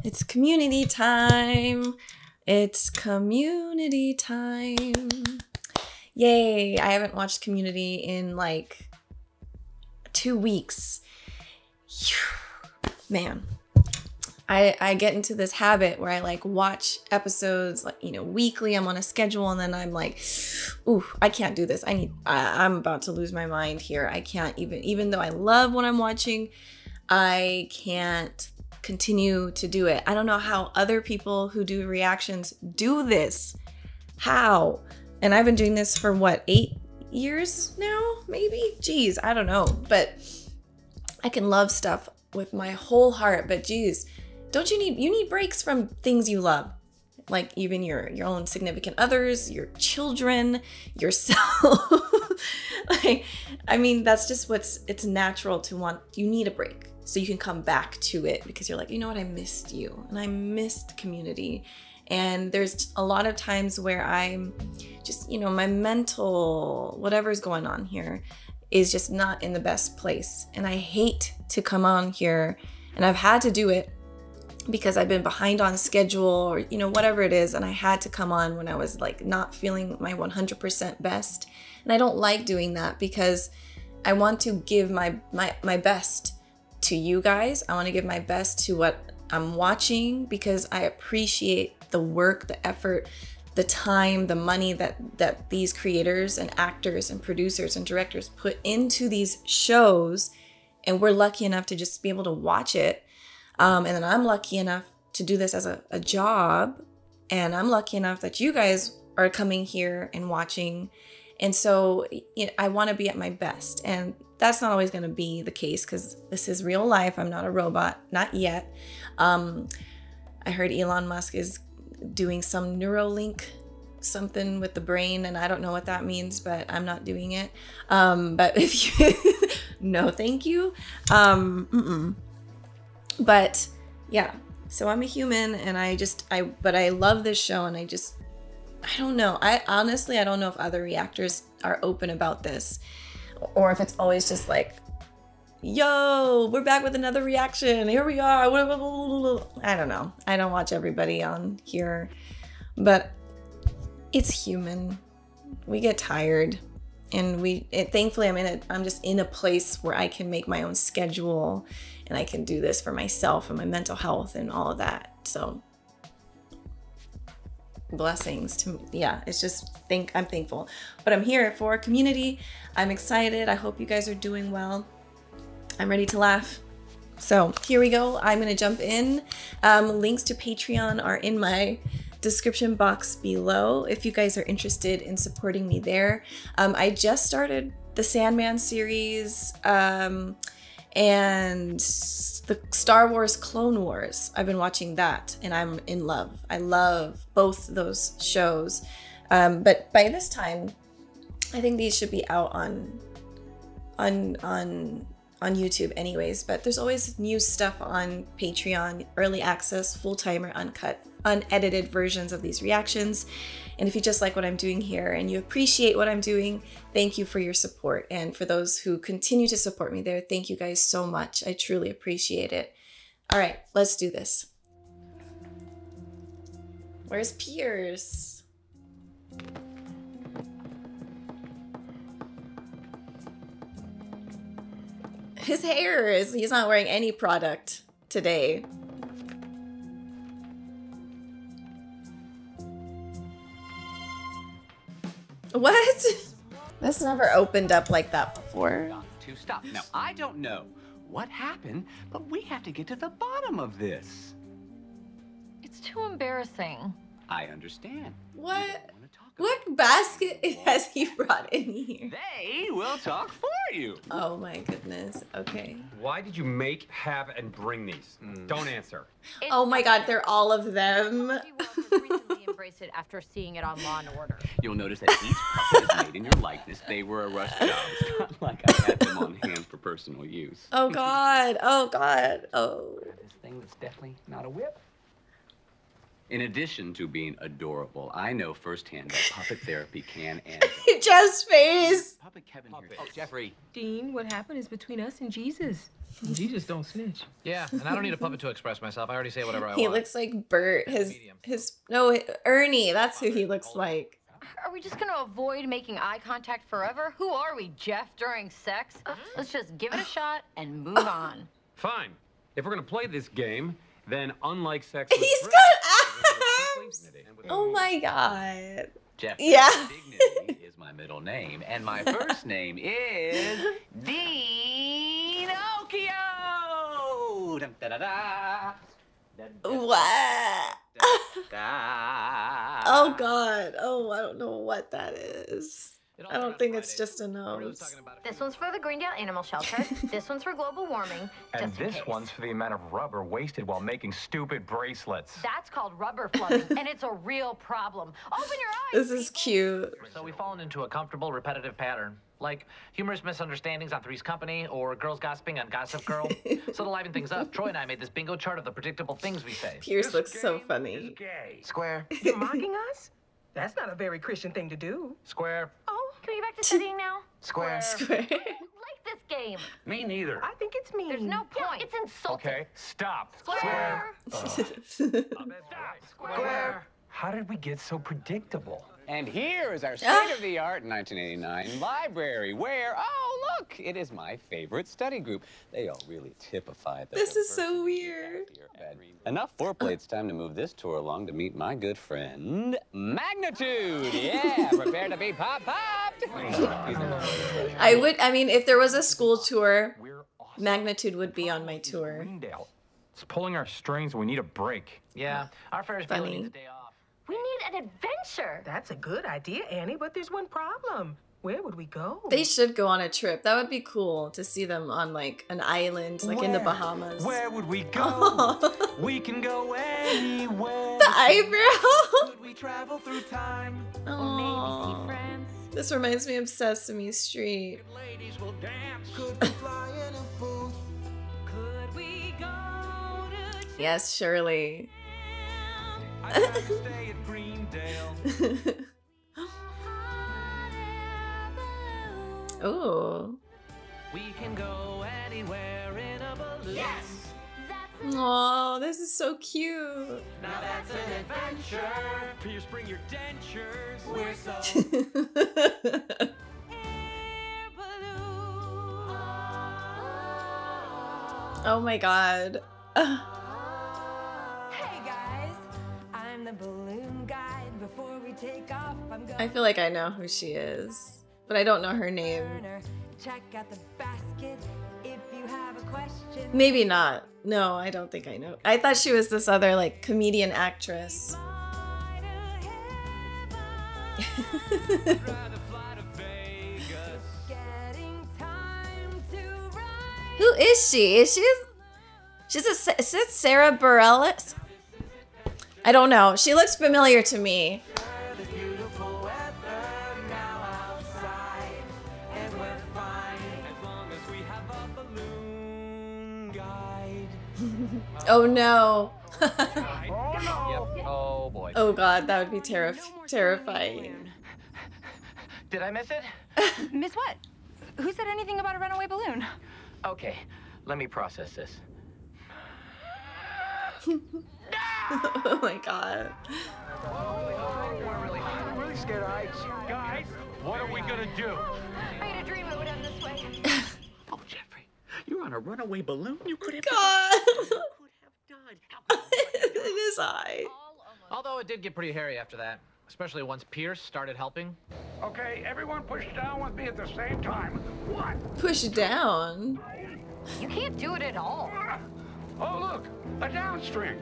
It's community time. It's community time. Yay. I haven't watched Community in like 2 weeks. Man. I get into this habit where I like watch episodes like, you know, weekly. I'm on a schedule and then I'm like, ooh, I can't do this. I'm about to lose my mind here. I can't even though I love what I'm watching, I can't continue to do it. I don't know how other people who do reactions do this. How? And I've been doing this for what, 8 years now, maybe? Geez, I don't know. But I can love stuff with my whole heart, but geez, don't you need breaks from things you love, like even your own significant others, your children, yourself. Like, I mean, that's just it's natural to want. You need a break so you can come back to it because you're like, you know what, I missed you and I missed Community. And there's a lot of times where I'm just, you know, my mental whatever's going on here is just not in the best place, and I hate to come on here, and I've had to do it because I've been behind on schedule or, you know, whatever it is. And I had to come on when I was like not feeling my 100% best. And I don't like doing that because I want to give my best to you guys. I want to give my best to what I'm watching because I appreciate the work, the effort, the time, the money that these creators and actors and producers and directors put into these shows. And we're lucky enough to just be able to watch it. And then I'm lucky enough to do this as a job. And I'm lucky enough that you guys are coming here and watching. And so, you know, I want to be at my best. And that's not always going to be the case because this is real life. I'm not a robot, not yet. I heard Elon Musk is doing some Neuralink something with the brain, and I don't know what that means, but I'm not doing it. But if you, no, thank you. But yeah, so I'm a human, and but I love this show, and I don't know. I honestly don't know if other reactors are open about this, or if it's always just like, yo, we're back with another reaction. Here we are. I don't know. I don't watch everybody on here, but it's human. We get tired, and thankfully I'm just in a place where I can make my own schedule, and I can do this for myself and my mental health and all of that. So blessings to, yeah, it's just I'm thankful. But I'm here for Community. I'm excited. I hope you guys are doing well. I'm ready to laugh. So here we go. I'm gonna jump in. Links to Patreon are in my description box below if you guys are interested in supporting me there. I just started the Sandman series and the Star Wars Clone Wars. I've been watching that and I'm in love. I love both those shows. But by this time, I think these should be out on YouTube anyways, but there's always new stuff on Patreon, early access, full-time or uncut, unedited versions of these reactions. And if you just like what I'm doing here and you appreciate what I'm doing, thank you for your support. And for those who continue to support me there, thank you guys so much. I truly appreciate it. All right, let's do this. Where's Pierce? His hair he's not wearing any product today. What? This never opened up like that before. To stop. Now, I don't know what happened, but we have to get to the bottom of this. It's too embarrassing. I understand. What? What basket has he brought in here? They will talk for you. Oh my goodness. Okay. Why did you make, have, and bring these? Don't answer. Oh my God, they're all of them. Recently embraced it after seeing it on Law and Order. You'll notice that each puppet is made in your likeness. They were a rush job. It's not like I had them on hand for personal use. Oh God. Oh God. Oh. This thing that's definitely not a whip. In addition to being adorable, I know firsthand that puppet therapy can end. Jeff's face. Puppet Kevin here. Oh, Jeffrey. Dean, what happened is between us and Jesus. Jesus don't snitch. Yeah, and I don't need a puppet to express myself. I already say whatever I He want. looks like Bert. No, Ernie. That's who he looks like. Are we just gonna avoid making eye contact forever? Who are we, Jeff, during sex? Let's just give it a shot and move on. Fine. If we're gonna play this game, then unlike sex with He's Brett, got abs. and with- Oh my god. Jeff. Yeah. Dignity is my middle name, and my first name is Dean Occhio. Dum, da, da, da. Da, da, What? da. Oh god. Oh, I don't know what that is. It all I don't started think on it's Friday. just a Everybody was nose. talking about it. This one's for the Greendale Animal Shelter. This one's for global warming. And Just in this case. one's for the amount of rubber wasted while making stupid bracelets. That's called rubber flooding, and it's a real problem. Open your eyes. This is people. cute. So we've fallen into a comfortable, repetitive pattern, like humorous misunderstandings on Three's Company or girls gossiping on Gossip Girl. So to liven things up, Troy and I made this bingo chart of the predictable things we say. Pierce looks so funny. Gay. Square, You're mocking us? That's not a very Christian thing to do. square, Oh, can we get back to studying now? square. Square. I like this game. Me neither. I think it's mean. There's no point. It's insulting. Okay, stop. Square. Square. How did we get so predictable? And here is our state-of-the-art 1989 library, where, oh, look, it is my favorite study group. They all really typify the This is so diversity weird. of your bed. Enough foreplay. It's time to move this tour along to meet my good friend, Magnitude. Yeah, prepare to be popped. I mean, if there was a school tour, We're awesome. Magnitude would be on my tour. Greendale. It's pulling our strings. We need a break. Yeah, our Ferris Bueller Funny. needs a day off. We need an adventure. That's a good idea, Annie, but there's one problem. Where would we go? They should go on a trip. That would be cool to see them on like an island, like in the Bahamas. Where would we go? We can go anywhere. The eyebrow. Could we travel through time? Aw. friends. This reminds me of Sesame Street. Ladies will dance. Could we fly in a booth? Could we go to Yes, Shirley. I'd rather stay at Greendale. Oh. We can go anywhere in a balloon. Yes! Oh, this is so cute. Now that's an adventure. Please bring your dentures. We're so Oh my god. Hey guys, I'm the balloon guide. Before we take off, I'm I going feel like I know who she is, but I don't know her name. to check out the basket if you have a question. Maybe not. No, I don't think I know. I thought she was this other like comedian actress. Fly to heaven, getting time to ride. Who is she? She's is it Sarah Bareilles? I don't know. She looks familiar to me. There's beautiful weather now outside, and we're fine. as long as we have a balloon guide. Oh no. Yep. Oh boy. Oh god, that would be terrifying. Did I miss it? Miss what? Who said anything about a runaway balloon? Okay, let me process this. Oh my god. I'm really scared of heights. Guys, what are we gonna do? I had a dream it would end this way. Oh, Jeffrey, you're on a runaway balloon. You could have God. died. In his eye. Although it did get pretty hairy after that, especially once Pierce started helping. Okay, everyone push down with me at the same time. One. Push down. You can't do it at all. Oh, look, a downstream.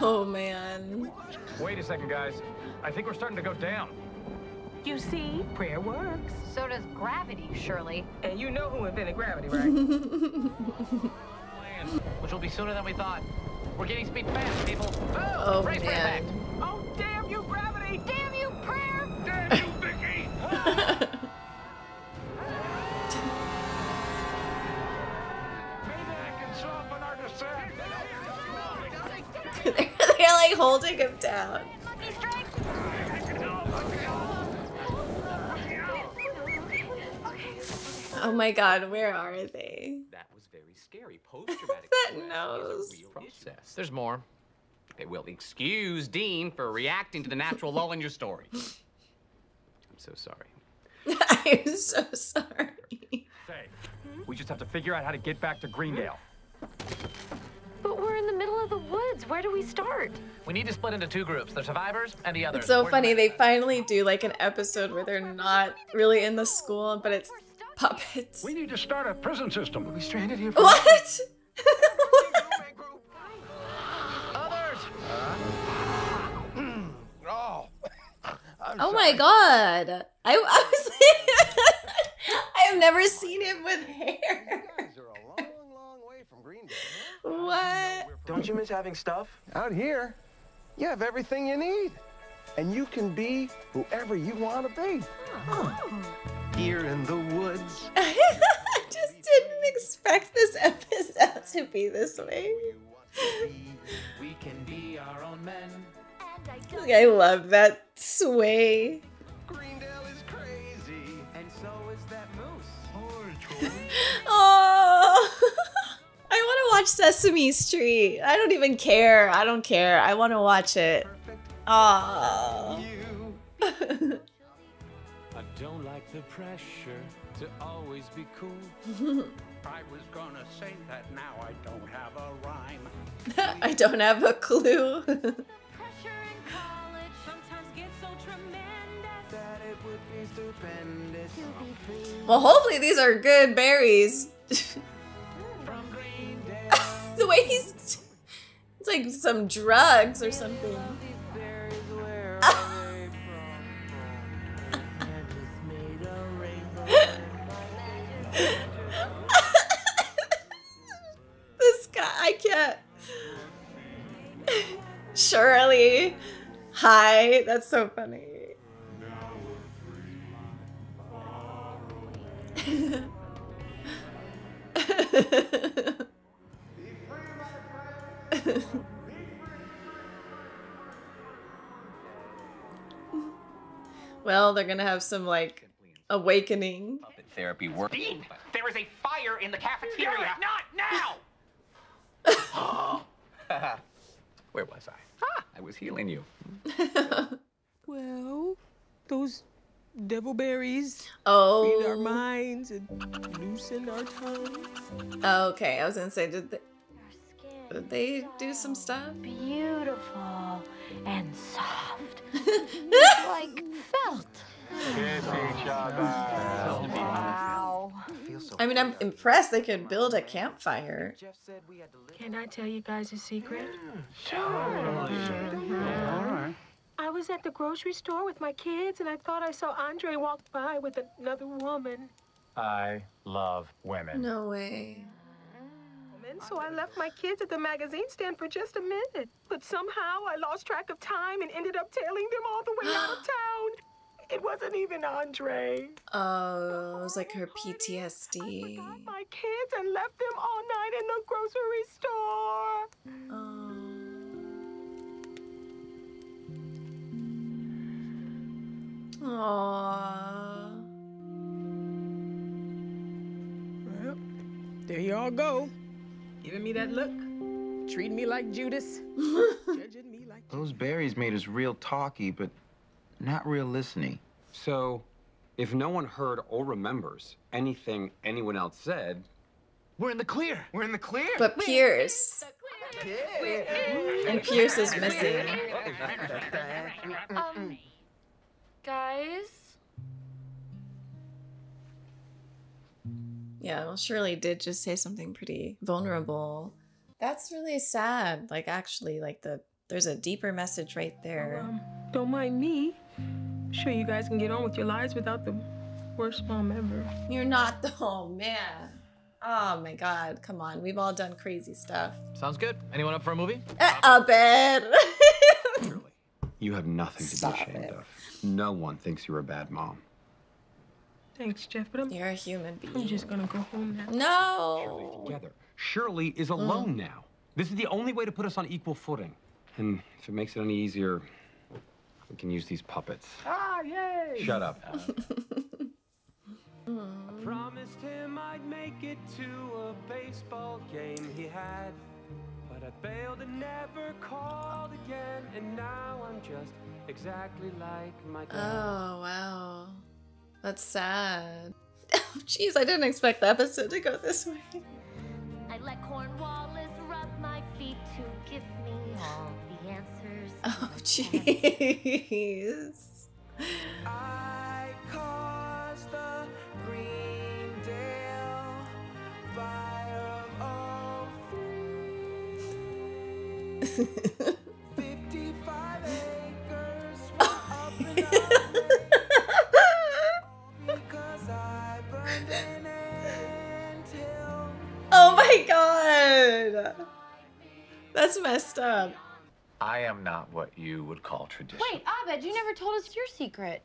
Oh man. Wait a second, guys. I think we're starting to go down. You see, prayer works. So does gravity, Shirley. And you know who invented gravity, right? Which will be sooner than we thought. We're getting speed fast, people. Oh, brace for man. impact. Oh, damn you, gravity! Damn you, prayer! Damn you, Vicky! Maybe I can soften our descent. like holding him down. Oh my god, where are they? That was very scary. Post-traumatic That stress nose. is a real process. There's more. Okay, well, excuse Dean for reacting to the natural lull in your story. I'm so sorry. I'm so sorry. Say, we just have to figure out how to get back to Greendale. But we're in the middle of the woods. Where do we start? We need to split into two groups, the survivors and the others. It's so Where's funny, the- they finally do like an episode where they're not really in the school, but it's puppets. We need to start a prison system. We'll be stranded here for What? Others! Oh my god. I was I've never seen him with hair. guys are a long, long way from Greendale. What? Don't you miss having stuff? Out here, you have everything you need. And you can be whoever you want to be. Here in the woods. I just didn't expect this episode to be this way. We can be our own men. Like, I love that sway. Greendale is crazy. And so is that moose. Oh, I want to watch Sesame Street. I don't even care. I don't care. I want to watch it. Oh. You. I don't like the pressure to always be cool. I was gonna say that now I don't have a rhyme. I don't have a clue. Pressure in college sometimes gets so tremendous. That it would be stupendous. Well, hopefully these are good berries. From Greendale. The way he's... It's like some drugs or something. These berries, where are they from? And it's made a rainbow. This guy, I can't. Shirley. Hi. That's so funny. Well, they're gonna have some like awakening. Puppet therapy work. Dean, there is a fire in the cafeteria. Not now! Where was I? I was healing you. Well, those devil berries feed our Oh. minds and loosen our tongues. Okay, I was gonna say, did they do some stuff? Beautiful and soft. Like felt. Wow. I mean, I'm impressed they could build a campfire. Jeff said we had to live. Can I tell you guys a secret? I was at the grocery store with my kids, and I thought I saw Andre walk by with another woman. I love women. No way. So I left my kids at the magazine stand for just a minute. But somehow I lost track of time and ended up tailing them all the way out of town. It wasn't even Andre. Oh, it was like her I PTSD. forgot my kids and left them all night in the grocery store. Oh. Aww. Well, there you all go. Giving me that look. Treating me like Judas. Judging me like Those berries made us real talky, but not real listening. So, if no one heard or remembers anything anyone else said, We're in the clear. We're in the clear. But Pierce. And Pierce is missing. Guys? Yeah, well, Shirley did just say something pretty vulnerable. That's really sad. Like, actually, like there's a deeper message right there. don't mind me. Sure, you guys can get on with your lives without the worst mom ever. You're not the, oh man. Oh my God, come on. We've all done crazy stuff. Sounds good. Anyone up for a movie? A bed. Shirley, you have nothing to Stop be ashamed it. of. No one thinks you're a bad mom. Thanks, Jeff, but You're a human I'm being. just gonna go home now. No. Together. Shirley is alone now. This is the only way to put us on equal footing. And if it makes it any easier, we can use these puppets. Ah, yay! Shut up. I promised him I'd make it to a baseball game he had, but I bailed and never called again, and now I'm just exactly like my dad. Oh, wow. That's sad. Jeez, I didn't expect the episode to go this way. I let Cornwallis rub my feet to give me all the answers. Oh, jeez. I caused the Greendale fire of 55 acres up and up because I burned an anthill. Oh my god. That's messed up. I am not what you would call traditional. Wait, Abed, you never told us your secret.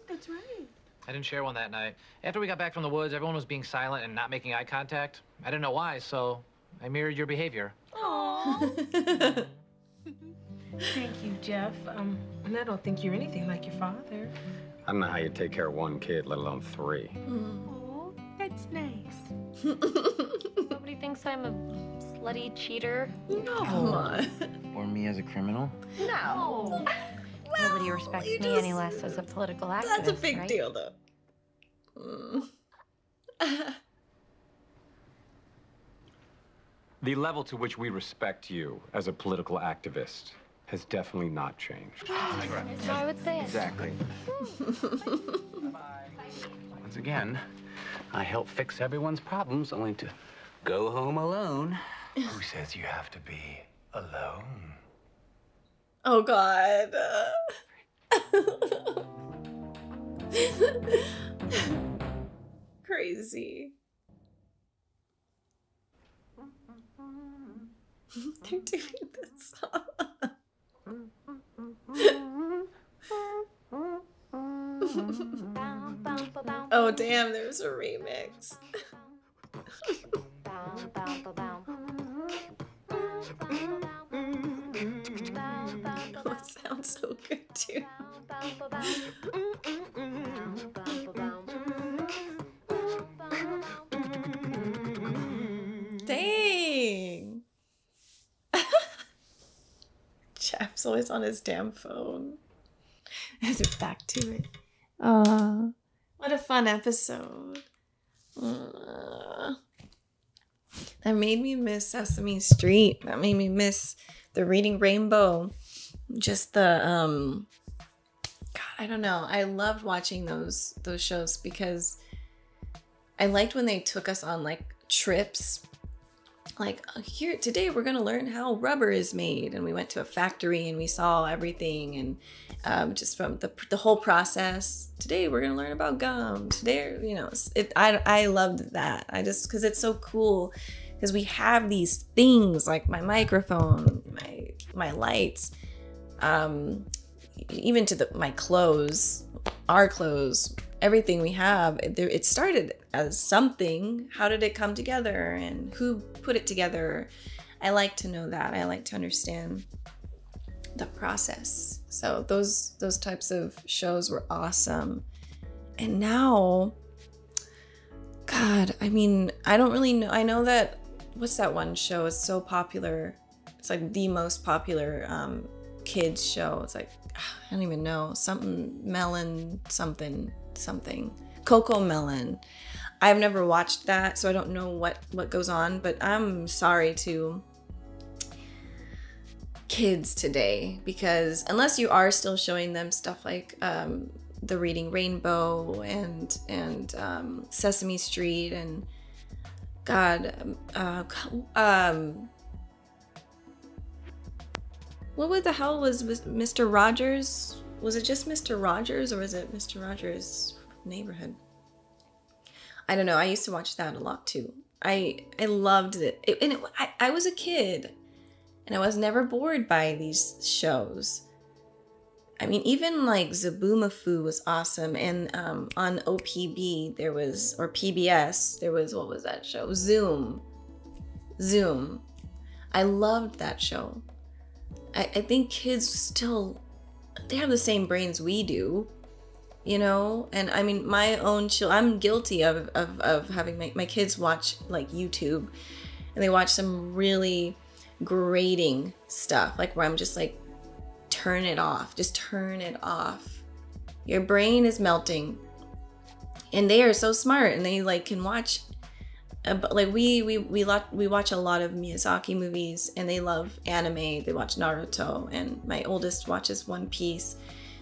That's right. I didn't share one that night. After we got back from the woods, everyone was being silent and not making eye contact. I didn't know why, so I mirrored your behavior. Aww. Thank you, Jeff. And I don't think you're anything like your father. I don't know how you take care of one kid, let alone 3. Oh, that's nice. Nobody thinks I'm a slutty cheater. No. Come on. Or me as a criminal? No. Nobody respects you me just- any less as a political activist. That's a big right? deal, though. The level to which we respect you as a political activist has definitely not changed. So I would say it. Exactly. Once again, I help fix everyone's problems only to go home alone. Who says you have to be alone? Oh god. Crazy. They're doing this song. Oh damn, there's a remix. Oh, it sounds so good too. Dang. Jeff's always on his damn phone. Back to it. What a fun episode. That made me miss Sesame Street. That made me miss the Reading Rainbow. Just the God, I don't know. I loved watching those shows because I liked when they took us on like trips. Like, here today we're gonna learn how rubber is made, and we went to a factory and we saw everything, and just from the whole process. Today we're gonna learn about gum. Today, you know, I loved that. I just because it's so cool because we have these things like my microphone, my lights, even to my clothes, our clothes. Everything we have, it started as something. How did it come together and who put it together? I like to know that. I like to understand the process. So those types of shows were awesome. And now, God, I mean, I don't really know. I know that, what's that one show? It's so popular. It's like the most popular kids show. It's like, I don't even know. Something Melon, something. Coco Melon. I've never watched that, so I don't know what goes on, but I'm sorry to kids today, because unless you are still showing them stuff like the Reading Rainbow and Sesame Street and God, what the hell was Mr. Rogers? Was it just Mr. Rogers, or was it Mr. Rogers' Neighborhood? I don't know. I used to watch that a lot too. I loved it. I was a kid, and I was never bored by these shows. I mean, even like Zaboomafoo was awesome, and on OPB there was, or PBS there was, what was that show? Zoom. I loved that show. I think kids still, they have the same brains we do, you know? And I mean, my own I'm guilty of having my kids watch like YouTube, and they watch some really grating stuff, like where I'm just like, turn it off, just turn it off. Your brain is melting. And they are so smart, and they like can watch, like we watch a lot of Miyazaki movies, and they love anime. They watch Naruto, and my oldest watches One Piece.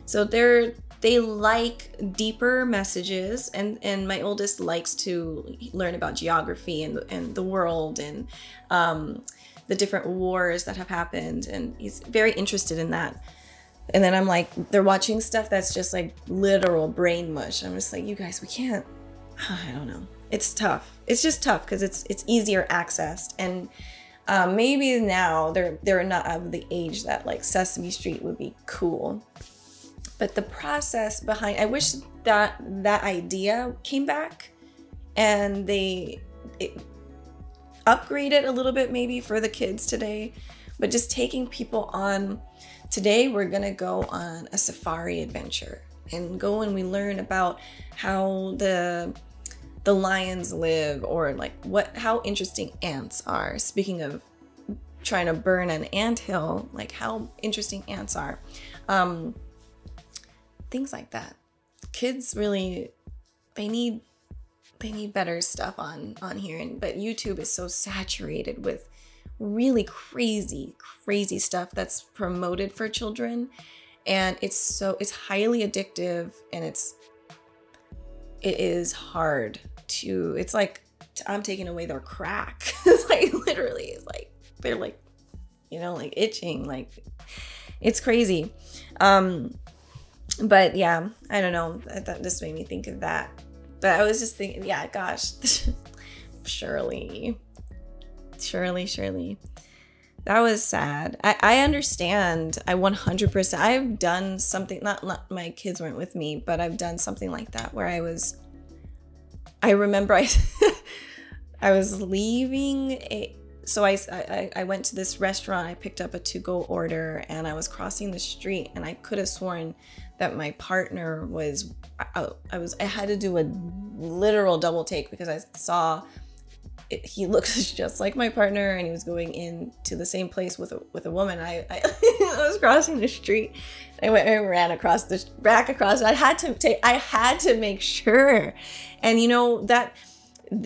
So they like deeper messages, and my oldest likes to learn about geography and the world and the different wars that have happened, and he's very interested in that. And then I'm like, they're watching stuff that's just like literal brain mush. I'm just like, you guys, we can't, I don't know. It's tough. It's just tough because it's easier accessed. And maybe now they're not of the age that like Sesame Street would be cool. But the process behind, I wish that idea came back and they upgrade it a little bit maybe for the kids today. But just taking people on, today we're gonna go on a safari adventure and go and we learn about how the lions live, or like how interesting ants are. Speaking of trying to burn an anthill, like how interesting ants are. Things like that. Kids really, they need better stuff on here, but YouTube is so saturated with really crazy stuff that's promoted for children, and it's highly addictive, and it is hard to, it's like I'm taking away their crack. It's like literally, it's like they're like, you know, like itching, like it's crazy. But yeah, I don't know, that just made me think of that. But I was just thinking, yeah, gosh, Shirley. That was sad. I understand. I 100%. I've done something, not my kids weren't with me, but I've done something like that where I remember I was leaving so I went to this restaurant, I picked up a to-go order, and I was crossing the street, and I could have sworn that my partner was, I had to do a literal double take because I saw he looks just like my partner, and he was going into the same place with a woman. I was crossing the street. I ran across. I had to make sure, and you know that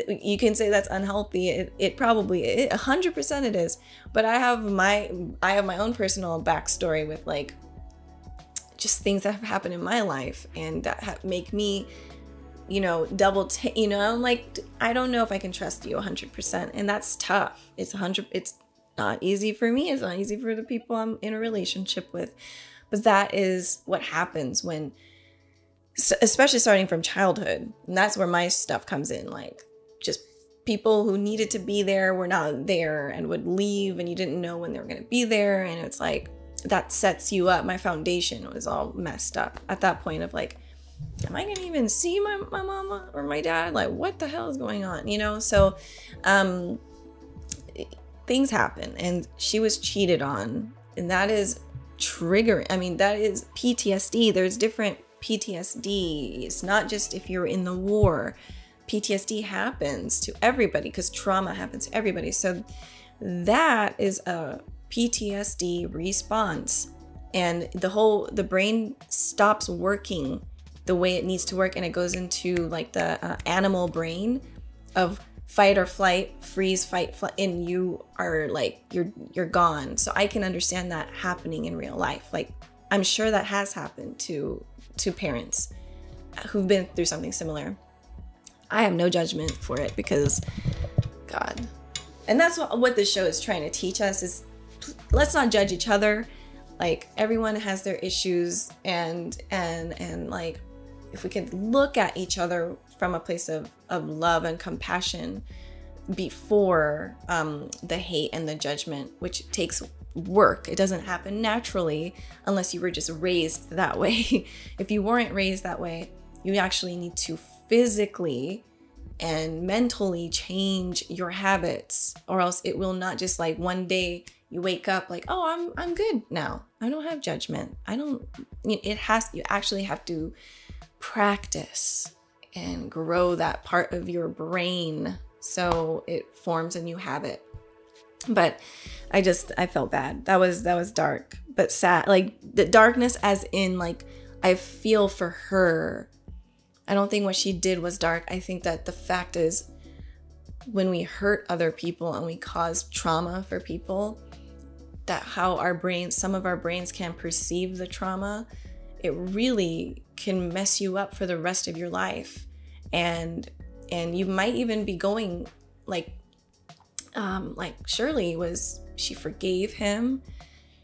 you can say that's unhealthy. It probably 100% it is. But I have my own personal backstory with like just things that have happened in my life, and that make me, you know, you know, I'm like, I don't know if I can trust you 100%. And that's tough. It's not easy for me. It's not easy for the people I'm in a relationship with. But that is what happens when, especially starting from childhood. And that's where my stuff comes in. Like just people who needed to be there were not there and would leave, and you didn't know when they were going to be there. And it's like, that sets you up. My foundation was all messed up at that point of like, am I gonna even see my mama or my dad? Like, what the hell is going on? You know, so things happen, and she was cheated on, and that is triggering. I mean, that is PTSD. There's different PTSD. It's not just if you're in the war. PTSD happens to everybody because trauma happens to everybody. So that is a PTSD response, and the brain stops working the way it needs to work, and it goes into like the animal brain of fight or flight, freeze, fight, flight, and you are like, you're gone. So I can understand that happening in real life. Like, I'm sure that has happened to parents who've been through something similar. I have no judgment for it because, God. And that's what this show is trying to teach us is, let's not judge each other. Like, everyone has their issues, and like, if we could look at each other from a place of love and compassion before the hate and the judgment, which takes work. It doesn't happen naturally unless you were just raised that way. If you weren't raised that way, you actually need to physically and mentally change your habits, or else it will not just like one day you wake up like, oh, I'm good now. I don't have judgment. You actually have to practice and grow that part of your brain so it forms a new habit. But I felt bad. That was dark, but sad. Like the darkness as in like, I feel for her. I don't think what she did was dark. I think that the fact is when we hurt other people and we cause trauma for people, that how some of our brains can perceive the trauma, it really can mess you up for the rest of your life. And you might even be going like Shirley she forgave him.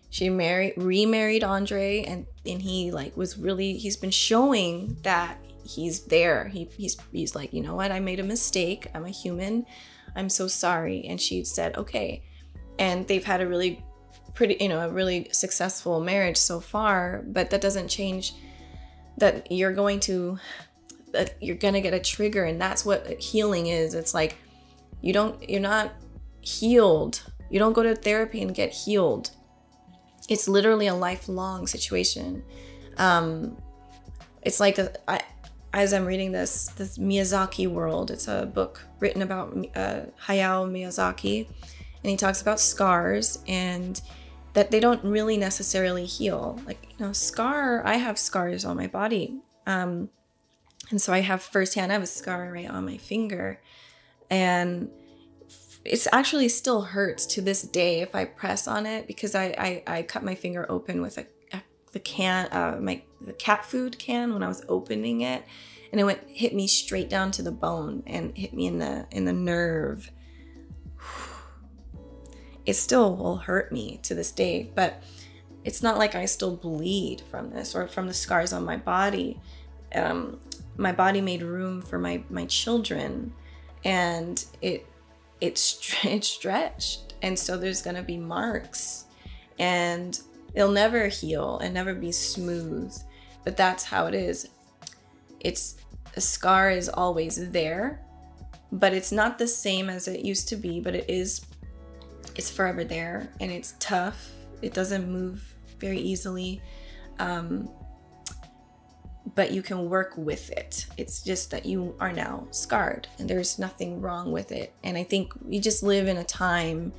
She remarried Andre, and he like he's been showing that he's there. He's like, you know what? I made a mistake. I'm a human. I'm so sorry. And she said, okay. And they've had a really successful marriage so far, but that doesn't change that you're gonna get a trigger. And that's what healing is. It's like, you're not healed. You don't go to therapy and get healed. It's literally a lifelong situation. It's like as I'm reading this Miyazaki World, it's a book written about Hayao Miyazaki, and he talks about scars and that they don't really necessarily heal. Like, I have scars on my body. And so I have a scar right on my finger, and it's actually still hurts to this day if I press on it, because I cut my finger open with the cat food can when I was opening it, and it hit me straight down to the bone and hit me in the nerve. It still will hurt me to this day, but it's not like I still bleed from this or from the scars on my body. My body made room for my children, and it stretched, and so there's gonna be marks, and it'll never heal and never be smooth, but that's how it is. A scar is always there, but it's not the same as it used to be, but it's forever there, and it's tough. It doesn't move very easily, but you can work with it. It's just that you are now scarred, and there's nothing wrong with it. And I think we just live in a time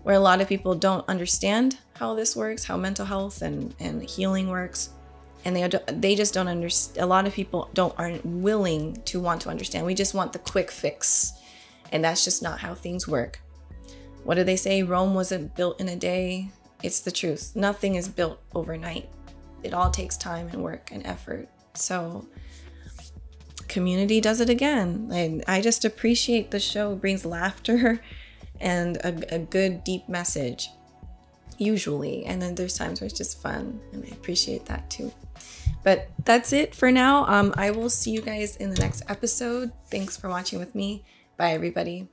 where a lot of people don't understand how this works, how mental health and healing works. And they just don't understand. A lot of people aren't willing to want to understand. We just want the quick fix, and that's just not how things work. What do they say? Rome wasn't built in a day. It's the truth. Nothing is built overnight. It all takes time and work and effort. So Community does it again. And I just appreciate the show. It brings laughter and a good deep message usually, and then there's times where it's just fun, and I appreciate that too. But that's it for now. I will see you guys in the next episode. Thanks for watching with me. Bye everybody.